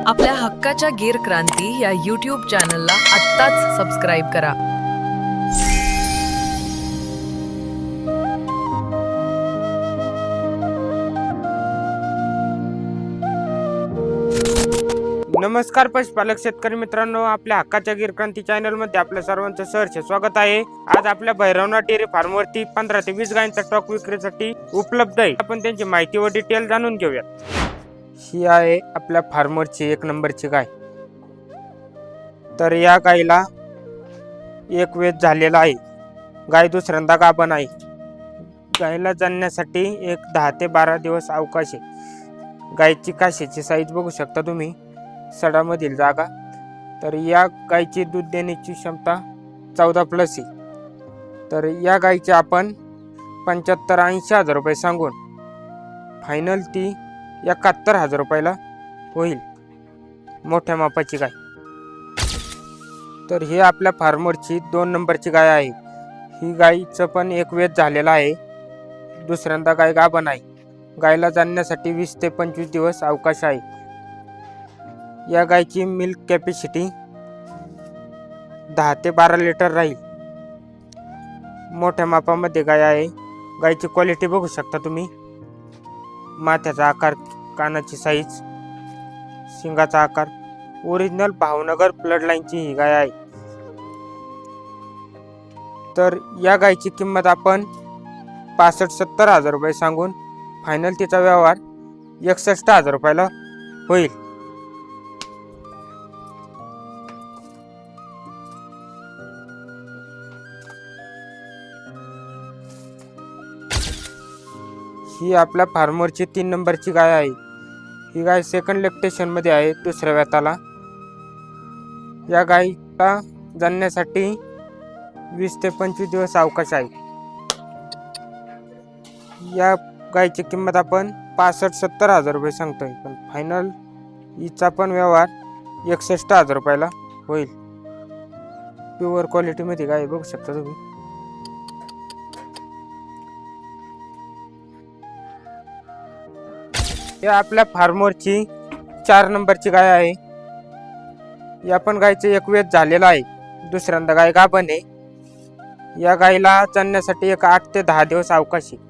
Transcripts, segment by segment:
आपल्या हक्काच्या गीर क्रांती या YouTube चॅनलला आत्ताच सबस्क्राईब करा। नमस्कार पशुपालक शेतकरी मित्रांनो, आपल्या हक्काच्या गीर क्रांती चॅनल मध्ये आपल्या सर्वांचं सहर्ष स्वागत आहे। आज आपल्या भैरवनाथ डेअरी फार्म वरती 15 ते 20 गायींचा स्टॉक विक्रीसाठी उपलब्ध आहे। आपण त्यांची माहिती व डिटेल जाणून घेऊया। ही आहे आपल्या फार्मरची 1 नंबरची गाय। तर या गायीला एक वेद झालेला आहे। गाय दुसऱ्यांदा गाभण आहे। गायीला जाण्यासाठी एक 10 ते 12 दिवस अवकाश आहे। गायीची काशीची साईज बघू शकता तुम्ही, सडामधील जागा। तर या गायीची दूध देण्याची क्षमता 14+ आहे। तर या गायीचे आपण 75-80 हजार रुपये सांगून फायनल ती 71,000 रुपयाला होईल। मोठ्या मापाची गाय। तर ही आपल्या फार्मरची 2 नंबरची गाय आहे। ही गायीचं पण एक वेद झालेला आहे। दुसऱ्यांदा गाय गाभण आहे। गायला जाण्यासाठी 20 ते 25 दिवस अवकाश आहे। या गायची मिल्क कॅपॅसिटी 10 ते 12 लिटर राहील। मोठ्या मापामध्ये गाय आहे। गायची क्वालिटी बघू शकता तुम्ही, माथ्याचा आकार, कानाची साईज, शिंगाचा आकार, ओरिजिनल भावनगर ब्लड लाईनची ही गाय आहे। तर या गायची किंमत आपण 65-70 हजार रुपये सांगून फायनल तिचा व्यवहार 61,000 रुपयाला होईल। ही आपल्या फार्मरची 3 नंबरची गाय आहे। ही गाय सेकंड लॅक्टेशन मध्ये आहे, दुसऱ्या व्याताला। या गायीला जाण्यासाठी 20 ते 25 दिवस अवकाश आहे। या गायची किंमत आपण 65-70 हजार रुपये सांगतोय, पण फायनल हिचा पण व्यवहार 61,000 रुपयाला होईल। प्युअर क्वालिटी मध्ये गाय बघू शकता तुम्ही। या आपल्या फार्मरची 4 नंबरची गाय आहे। या पण गायचे एक वेद झालेला आहे। दुसऱ्यांदा गाय गाभण आहे। या गायीला जाण्यासाठी एक 8 ते 10 दिवस अवकाश आहे।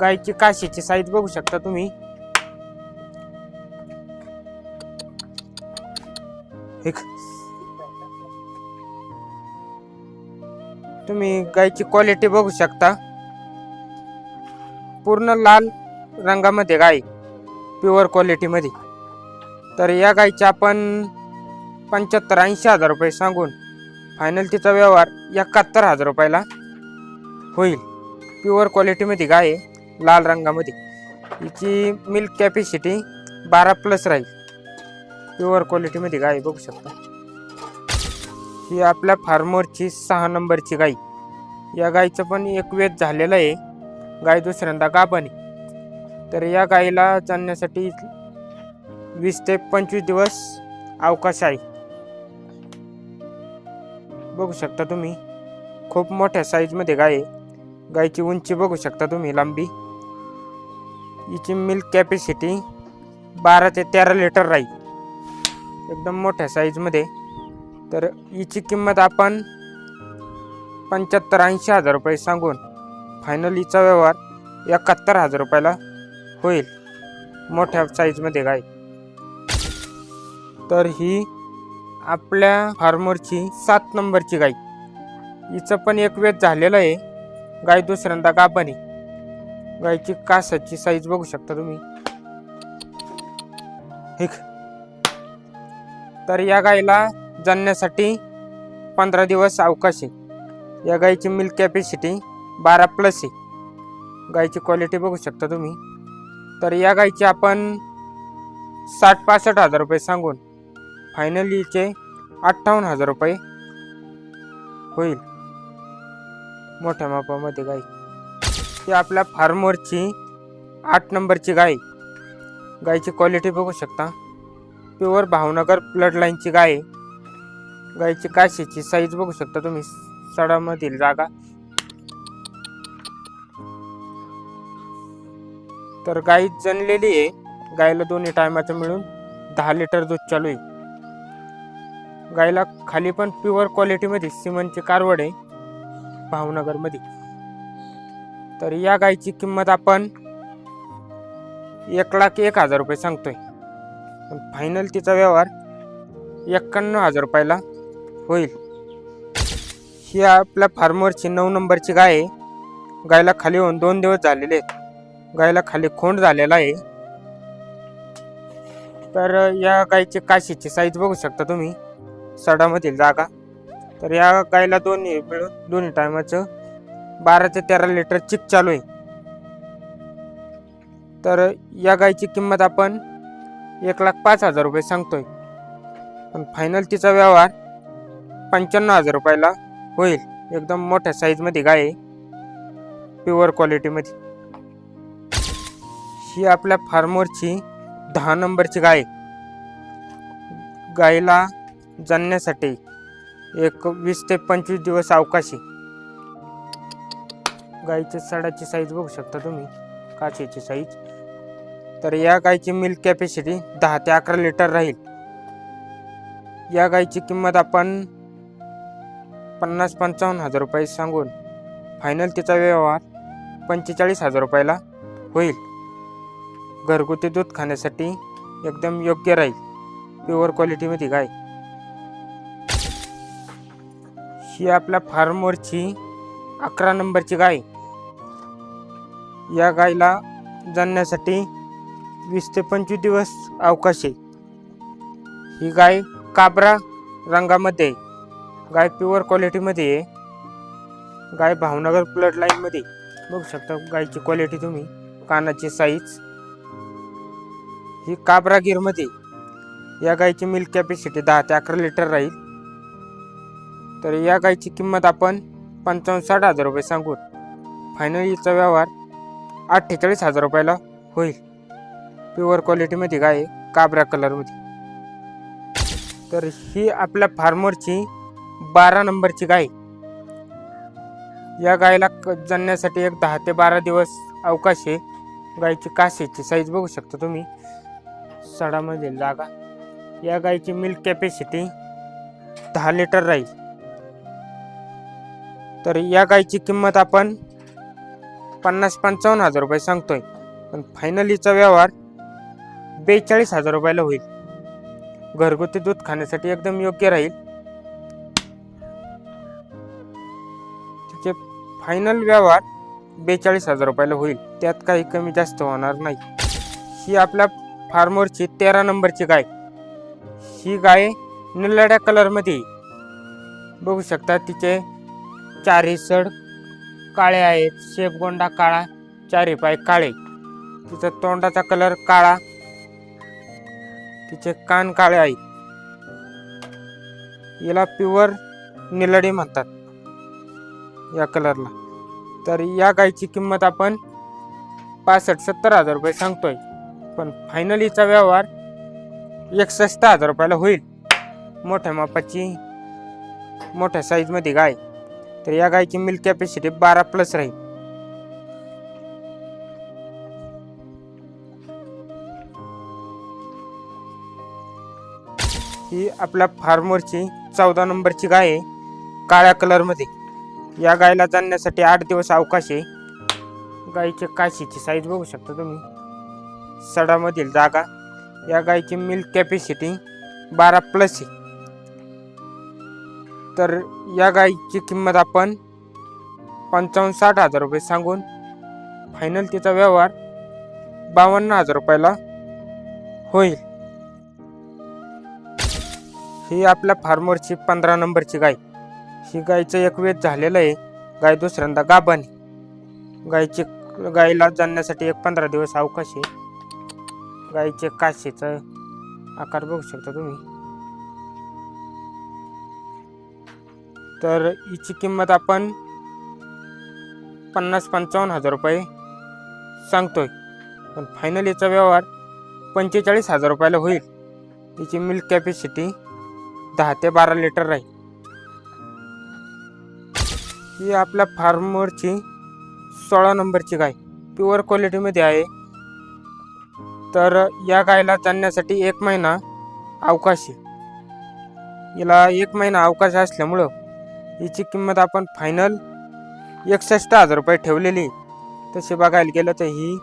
गायची काशीची साईज बघू शकता तुम्ही। तुम्ही गायची क्वालिटी बघू शकता, पूर्ण लाल रंगामध्ये गाय, प्युअर क्वालिटी मध्ये। तर या गायचे आपण 75-80 हजार रुपये सांगून फायनल तिचा व्यवहार 71,000 रुपयाला होईल। प्युअर क्वालिटी मध्ये गाय आहे, लाल रंगामध्ये। हिची मिल्क कॅपॅसिटी 12+ राहील। प्युअर क्वालिटी मध्ये गाय बघू शकता। ही आपल्या फार्मरची 6 नंबरची गाय। या गायचं पण एक वेद झालेला आहे। गाय दुसऱ्यांदा गाभण आहे। तर या गायीला जाण्यासाठी 20 ते 25 दिवस अवकाश आहे। बघू शकता तुम्ही, खूप मोठ्या साईज मध्ये गाय आहे। गायची उंची बघू शकता तुम्ही, लांबी। हिची मिल्क कॅपॅसिटी 12 ते 13 लिटर राहील, एकदम मोठ्या साईज मध्ये। तर हिची किंमत आपण 75-80 हजार रुपये सांगून फायनल हिचा व्यवहार 71,000 रुपयाला होईल। मोठ्या साईज मध्ये गाय। तर ही आपल्या फार्मरची 7 नंबरची गाय। हिचं पण एक वेद झालेलं आहे। गाय दुसऱ्यांदा गाभण आहे। गायची कासाची साईज बघू शकता तुम्ही। तर या गायीला जाण्यासाठी 15 दिवस अवकाश आहे। या गायची मिल्क कॅपॅसिटी 12+ आहे। गायची क्वालिटी बघू शकता तुम्ही। तर या गायची आपण 60-65 हजार रुपये सांगून फायनली हिचे 58,000 रुपये होईल। मोठ्या मापामध्ये गाय। ही आपल्या फार्मरची 8 नंबरची गाय। गायची क्वालिटी बघू शकता, प्युअर भावनगर ब्लड लाईनची गाय। गायची काशीची साईज बघू शकता तुम्ही, सडामधील जागा। तर गाई जनलेली आहे. गायला दोन्ही टायमाचं मिळून 10 लिटर दूध चालू आहे. गायला खाली पण प्युअर क्वालिटीमध्ये सिमनची कारवड आहे भावनगरमध्ये. तर या गायची किंमत आपण 1,01,000 रुपये सांगतोय. पण फायनल तिचा व्यवहार 51,000 रुपयाला होईल. ही आपल्या फार्मवरची 9 नंबरची गाय आहे. गायला खाली होऊन 2 दिवस झालेले आहेत. गायला खाली खोंड झालेला आहे. तर या गायची काशीची साईज बघू शकता तुम्ही, सडामधील जागा. तर या गायला दोन्ही टायमाचं 12 ते 13 लिटर चिक चालू आहे. तर या गायची किंमत आपण 1,05,000 रुपये सांगतोय. पण फायनल तिचा व्यवहार 55,000 रुपयाला होईल. एकदम मोठ्या साईजमध्ये गाय आहे, प्युअर क्वालिटीमध्ये. ही आपल्या फार्मवरची 10 नंबरची गाय आहे. गायला जाण्यासाठी एक 20 ते 25 दिवस अवकाश आहे. गायच्या सडाची साईज बघू शकता तुम्ही, काचेची साईज. तर या गायची मिल्क कॅपॅसिटी 10 ते 11 लिटर राहील. या गायची किंमत आपण 50-55,000 रुपये सांगून फायनल तिचा व्यवहार 45,000 रुपयाला होईल. घरगुती दूध खाण्यासाठी एकदम योग्य राहील, प्युअर क्वालिटीमध्ये गाय. ही आपल्या फार्मवरची 11 नंबरची गाय. या गायला जाण्यासाठी 20 ते 25 दिवस अवकाश आहे. ही गाय काबरा रंगामध्ये आहे. गाय प्युअर क्वालिटीमध्ये आहे. गाय भावनगर ब्लड लाईनमध्ये बघू शकता गायची क्वालिटी तुम्ही, कानाची साईज. ही काबरा गिरमध्ये. या गायची मिल्क कॅपॅसिटी 10 ते 11 लिटर राहील. तर या गायची किंमत आपण 55,000-60,000 रुपये सांगून फायनल हिचा व्यवहार 48,000 रुपयाला होईल. प्युअर क्वालिटीमध्ये गाय आहे, काबरा कलरमध्ये. तर ही आपल्या फार्मरची 12 नंबरची गाय. या गायला जाण्यासाठी एक 10 ते 12 दिवस अवकाश आहे. गायची कासेची साईज बघू शकता तुम्ही, सडामधील जागा. या गायची मिल्क कॅपॅसिटी 10 लिटर राहील. तर या गायची किंमत आपण 50-55,000 रुपये सांगतोय. पण फायनल हिचा व्यवहार 42,000 रुपयाला होईल. घरगुती दूध खाण्यासाठी एकदम योग्य राहील. तिचे फायनल व्यवहार 42,000 रुपयाला होईल. त्यात काही कमी जास्त होणार नाही. ही आपल्या फार्मरची 13 नंबरची गाय. ही गाय निळ्या कलरमध्ये बघू शकता. तिचे चारही सड काळे आहेत, शेपगोंडा काळा, चारही पाय काळे. तिचा तोंडाचा कलर काळा, तिचे कान काळे आहेत. याला प्युअर निलडी म्हणतात या कलरला. तर या गायची किंमत आपण 65-70,000 रुपये सांगतोय. पण फायनल हिचा व्यवहार 61,000 रुपयाला होईल. मोठ्या मापाची, मोठ्या साईजमध्ये गाय. तर या गायची मिल्क कॅपॅसिटी 12+ राहील. ही आपल्या फार्मरची 14 नंबरची गाय आहे, काळ्या कलरमध्ये. या गायला जाण्यासाठी 8 दिवस अवकाश आहे. गायची काशीची साईज बघू शकता तुम्ही, सडामधील जागा. या गायची मिल्क कॅपॅसिटी 12+ आहे. तर या गायची किंमत आपण 55-60,000 रुपये सांगून फायनल तिचा व्यवहार 52,000 रुपयाला होईल. ही आपल्या फार्मरची 15 नंबरची गाय. ही गायचं एक वेद झालेलं आहे. गाय दुसऱ्यांदा गाभण. गायला जाण्यासाठी एक 15 दिवस अवकाश आहे. गायचे काशीचा आकार बघू शकता तुम्ही. तर हिची किंमत आपण 50-55,000 रुपये सांगतोय. पण फायनल याचा व्यवहार 45,000 रुपयाला होईल. तिची मिल्क कॅपॅसिटी 10 ते 12 लिटर राहील. ही आपल्या फार्मरची 16 नंबरची गाय. प्युअर क्वालिटीमध्ये आहे. तर या गायला जाण्यासाठी 1 महिना अवकाश आहे. हिला 1 महिना अवकाश असल्यामुळं हिची किंमत आपण फायनल 61,000 रुपये ठेवलेली. तसे बघायला गेलं तर ही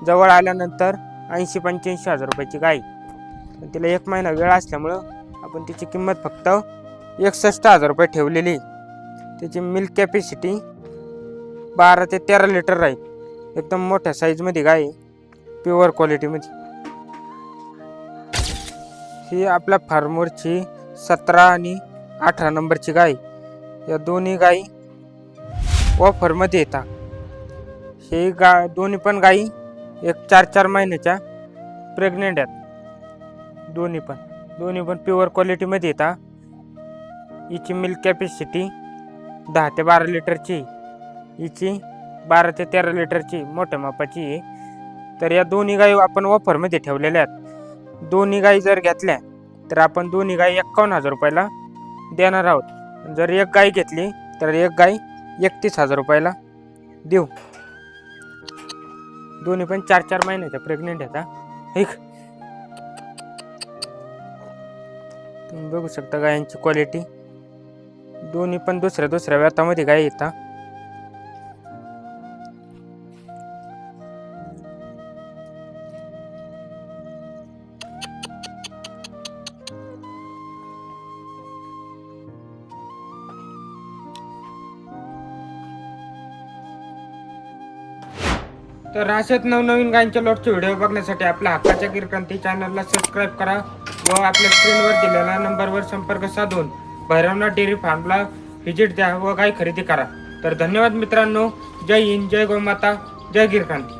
जवळ आल्यानंतर 80-85,000 रुपयाची गाय. पण तिला 1 महिना वेळ असल्यामुळं आपण तिची किंमत फक्त 61,000 रुपये ठेवलेली. त्याची मिल्क कॅपॅसिटी 12 ते 13 लिटर राहील. एकदम मोठ्या साईजमध्ये गाय आहे, प्युअर क्वालिटीमध्ये. ही आपल्या फार्मवरची 17 आणि 18 नंबरची गाय. या दोन्ही गायी ऑफरमध्ये येतात. हे दोन्ही पण गायी 4-4 महिन्याच्या प्रेग्नेंट आहेत. दोन्ही पण प्युअर क्वालिटीमध्ये येतात. हिची मिल्क कॅपॅसिटी 10 ते 12 लिटरची, हिची 12 ते 13 लिटरची मोठ्या मापाची आहे. तर या दोन्ही गायी आपण ऑफरमध्ये ठेवलेल्या आहेत. दोन्ही गायी जर घेतल्या तर आपण दोन्ही गायी 51,000 रुपयाला देणार आहोत. जर एक गाय घेतली तर एक गाय 31,000 रुपयाला देऊ. दोन्ही पण 4-4 महिन्याच्या प्रेग्नेंट आहेत. एक तुम्ही बघू शकता गायांची क्वालिटी. दोन्ही पण दुसऱ्या व्यातामध्ये गाय येतात. तर असेच नवनवीन गायींच्या लॉटचे व्हिडिओ बघण्यासाठी आपल्या हक्काच्या गिर क्रांती चॅनलला सबस्क्राईब करा व आपल्या स्क्रीनवर दिलेल्या नंबरवर संपर्क साधून भैरवनाथ डेअरी फार्मला व्हिजिट द्या व गाय खरेदी करा. तर धन्यवाद मित्रांनो. जय हिंद, जय गोमाता, जय गिर क्रांती.